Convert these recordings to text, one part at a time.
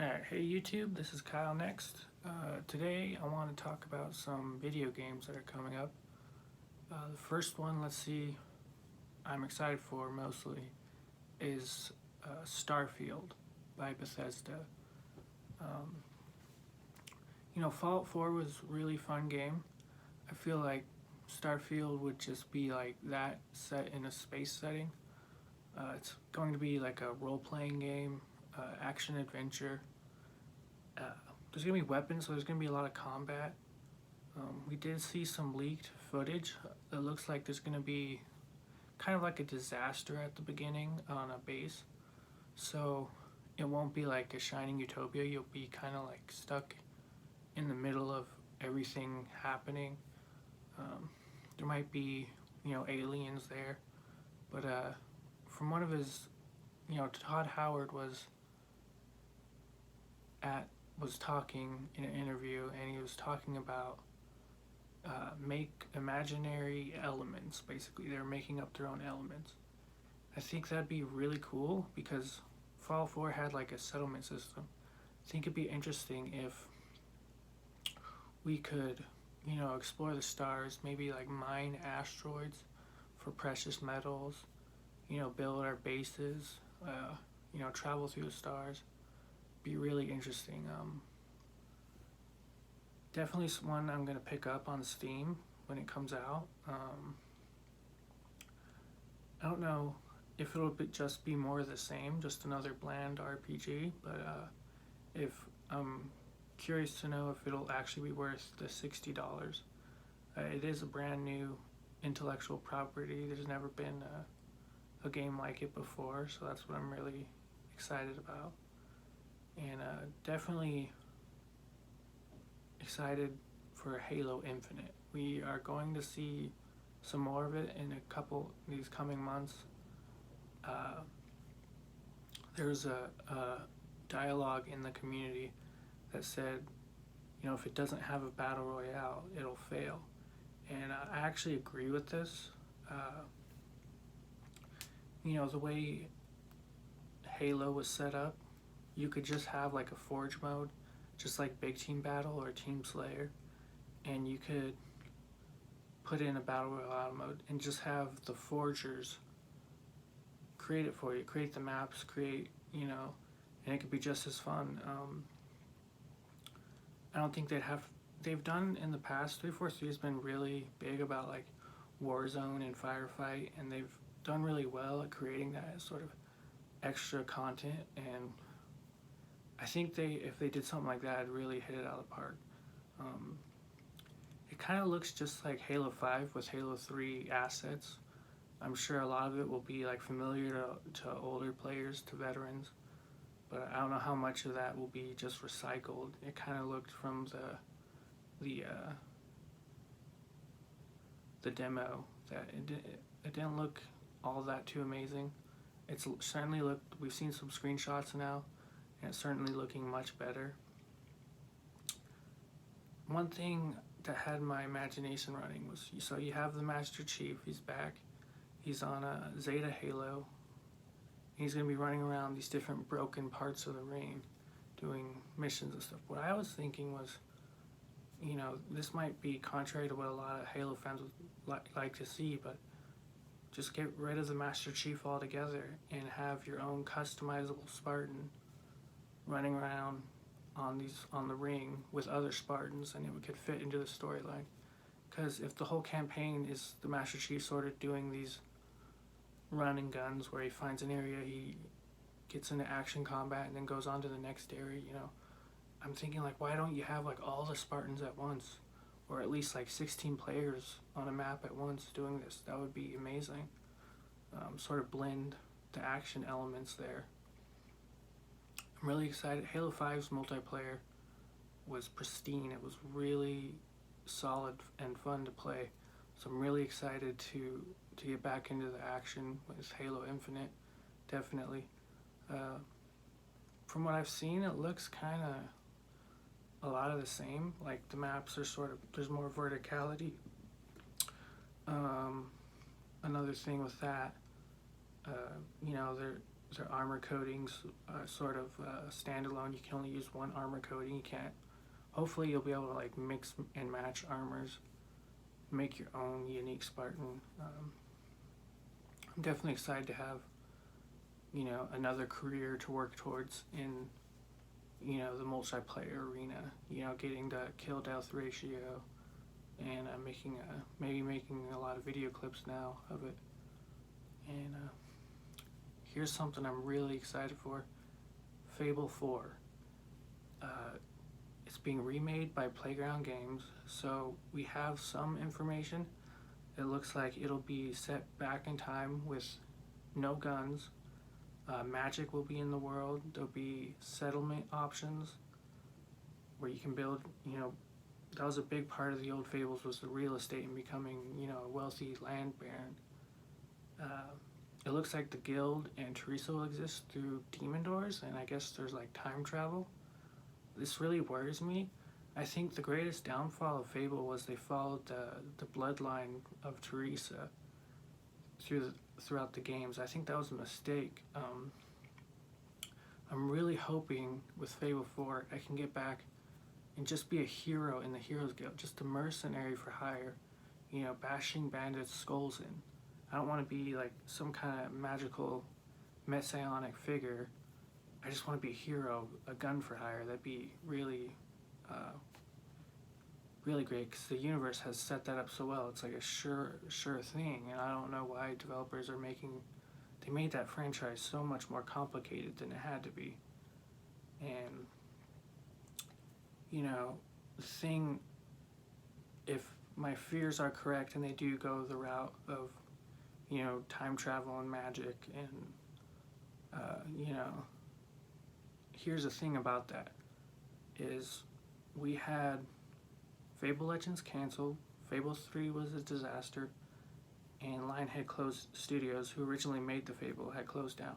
Alright, hey YouTube, this is Kyle next. Today I want to talk about some video games that are coming up. The first one, let's see, I'm excited for mostly, is Starfield by Bethesda. Um, Fallout 4 was a really fun game. I feel like Starfield would just be like that set in a space setting. It's going to be like a role-playing game, action adventure. There's going to be weapons, so there's going to be a lot of combat. We did see some leaked footage. It looks like there's going to be kind of like a disaster at the beginning on a base. So it won't be like a shining utopia. You'll be kind of like stuck in the middle of everything happening. There might be, aliens there. But from one of his, Todd Howard was talking in an interview, and he was talking about make imaginary elements. Basically, they're making up their own elements. I think that'd be really cool because Fallout 4 had like a settlement system. I think it'd be interesting if we could, explore the stars, maybe like mine asteroids for precious metals, build our bases, travel through the stars. Be really interesting. Definitely one I'm gonna pick up on Steam when it comes out. I don't know if it'll just be more of the same, just another bland RPG, but if I'm curious to know if it'll actually be worth the $60. It is a brand new intellectual property. There's never been a game like it before, so that's what I'm really excited about. And definitely excited for Halo Infinite. We are going to see some more of it in these coming months. There's a dialogue in the community that said, if it doesn't have a battle royale, it'll fail. And I actually agree with this. The way Halo was set up, you could just have like a forge mode, just like Big Team Battle or Team Slayer, and you could put in a battle royale mode and just have the forgers create it for you, create the maps, and it could be just as fun. I don't think they've done in the past. 343 has been really big about like Warzone and Firefight, and they've done really well at creating that sort of extra content, and I think if they did something like that, it'd really hit it out of the park. It kind of looks just like Halo 5 with Halo 3 assets. I'm sure a lot of it will be like familiar to older players, to veterans, but I don't know how much of that will be just recycled. It kind of looked from the demo that it didn't look all that too amazing. It's certainly we've seen some screenshots now, and it's certainly looking much better. One thing that had my imagination running was, so you have the Master Chief, he's back, he's on a Zeta Halo, and he's going to be running around these different broken parts of the ring doing missions and stuff. What I was thinking was, this might be contrary to what a lot of Halo fans would like to see, but just get rid of the Master Chief altogether and have your own customizable Spartan running around on the ring with other Spartans, and it could fit into the storyline. Because if the whole campaign is the Master Chief sort of doing these run and guns where he finds an area, he gets into action combat, and then goes on to the next area, I'm thinking like, why don't you have like all the Spartans at once, or at least like 16 players on a map at once doing this? That would be amazing. Sort of blend the action elements there. I'm really excited. Halo 5's multiplayer was pristine. It was really solid and fun to play. So I'm really excited to get back into the action with Halo Infinite, definitely. From what I've seen, it looks kind of a lot of the same. Like the maps are there's more verticality. Another thing with that, their armor coatings sort of standalone. You can only use one armor coating. You can't. Hopefully, you'll be able to like mix and match armors, make your own unique Spartan. I'm definitely excited to have, another career to work towards in, the multiplayer arena. Getting the kill death ratio, and maybe making a lot of video clips now of it. And here's something I'm really excited for: Fable 4. It's being remade by Playground Games, so we have some information. It looks like it'll be set back in time with no guns. Magic will be in the world. There'll be settlement options where you can build, that was a big part of the old Fables, was the real estate and becoming, a wealthy land baron. It looks like the guild and Teresa will exist through demon doors, and I guess there's like time travel. This really worries me. I think the greatest downfall of Fable was they followed the bloodline of Teresa throughout the games. I think that was a mistake. I'm really hoping with Fable 4 I can get back and just be a hero in the Heroes Guild, just a mercenary for hire, bashing bandits' skulls in. I don't want to be like some kind of magical messianic figure. I just want to be a hero, a gun for hire. That'd be really, really great, because the universe has set that up so well. It's like a sure thing, and I don't know why developers are they made that franchise so much more complicated than it had to be. And, the thing, if my fears are correct and they do go the route of, time travel and magic and, here's the thing about that, is we had Fable Legends canceled, Fable 3 was a disaster, and Lionhead Closed Studios, who originally made the Fable, had closed down.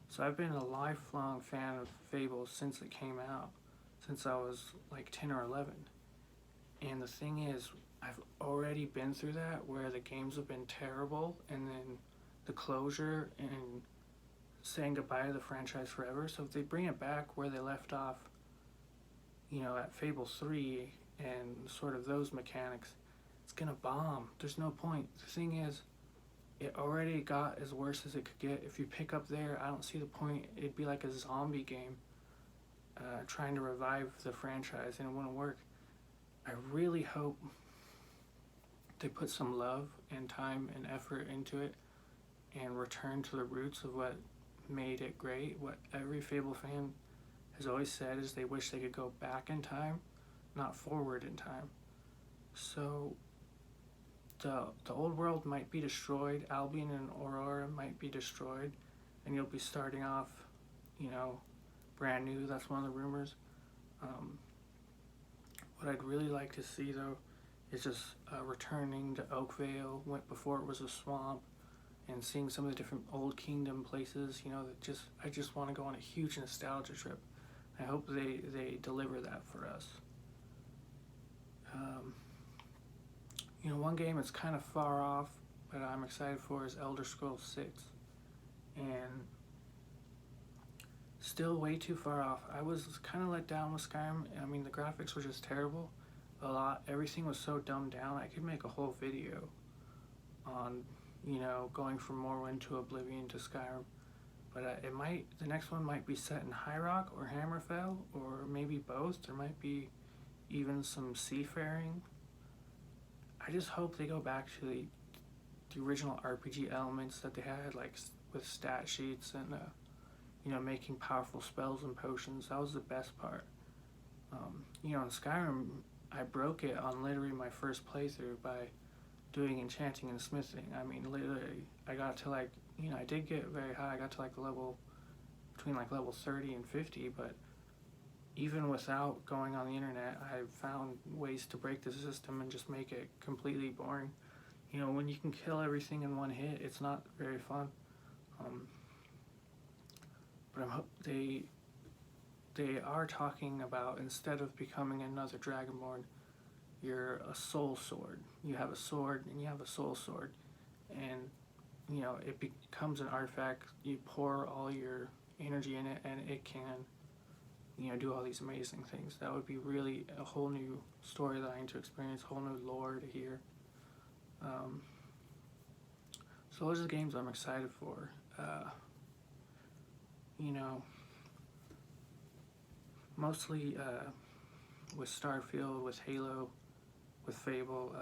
So I've been a lifelong fan of Fable since it came out, since I was like 10 or 11. And the thing is, I've already been through that, where the games have been terrible, and then the closure and saying goodbye to the franchise forever. So if they bring it back where they left off, at Fable 3 and sort of those mechanics, it's gonna bomb. There's no point. The thing is, it already got as worse as it could get. If you pick up there, I don't see the point. It'd be like a zombie game trying to revive the franchise, and it wouldn't work. I really hope they put some love and time and effort into it and return to the roots of what made it great. What every Fable fan has always said is they wish they could go back in time, not forward in time. So the old world might be destroyed, Albion and Aurora might be destroyed, and you'll be starting off, brand new. That's one of the rumors. What I'd really like to see, though, is just returning to Oakvale, before it was a swamp, and seeing some of the different old kingdom places. I just want to go on a huge nostalgia trip. I hope they deliver that for us. One game that's kind of far off, but I'm excited for, is Elder Scrolls 6. And still way too far off. I was kind of let down with Skyrim. I mean, the graphics were just terrible. Everything was so dumbed down. I could make a whole video on, going from Morrowind to Oblivion to Skyrim. But the next one might be set in High Rock or Hammerfell, or maybe both. There might be even some seafaring. I just hope they go back to the original RPG elements that they had, like with stat sheets and making powerful spells and potions. That was the best part. In Skyrim, I broke it on literally my first playthrough by doing enchanting and smithing. I mean, literally, I got to I did get very high. I got to between level 30 and 50, but even without going on the internet, I found ways to break the system and just make it completely boring. When you can kill everything in one hit, it's not very fun. But they are talking about, instead of becoming another Dragonborn, you're a soul sword. You have a sword and you have a soul sword. And, it becomes an artifact. You pour all your energy in it, and it can, do all these amazing things. That would be really a whole new storyline to experience, whole new lore to hear. So those are the games I'm excited for. Mostly with Starfield, with Halo, with Fable.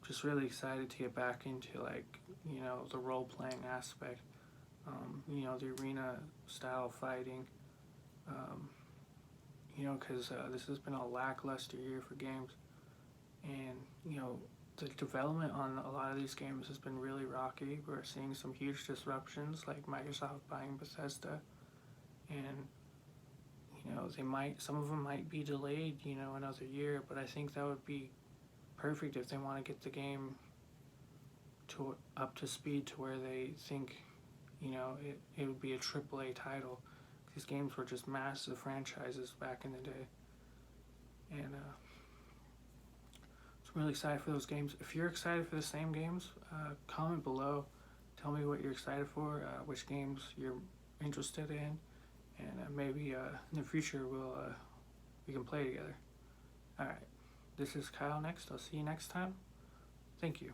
Just really excited to get back into the role playing aspect. The arena style fighting. Because this has been a lackluster year for games, and the development on a lot of these games has been really rocky. We're seeing some huge disruptions, like Microsoft buying Bethesda, and some of them might be delayed, another year. But I think that would be perfect if they want to get the game up to speed to where they think, it would be a AAA title. These games were just massive franchises back in the day, and so I'm really excited for those games. If you're excited for the same games, comment below. Tell me what you're excited for, which games you're interested in, and maybe in the future we can play together. All right, this is Kyle Next. I'll see you next time. Thank you.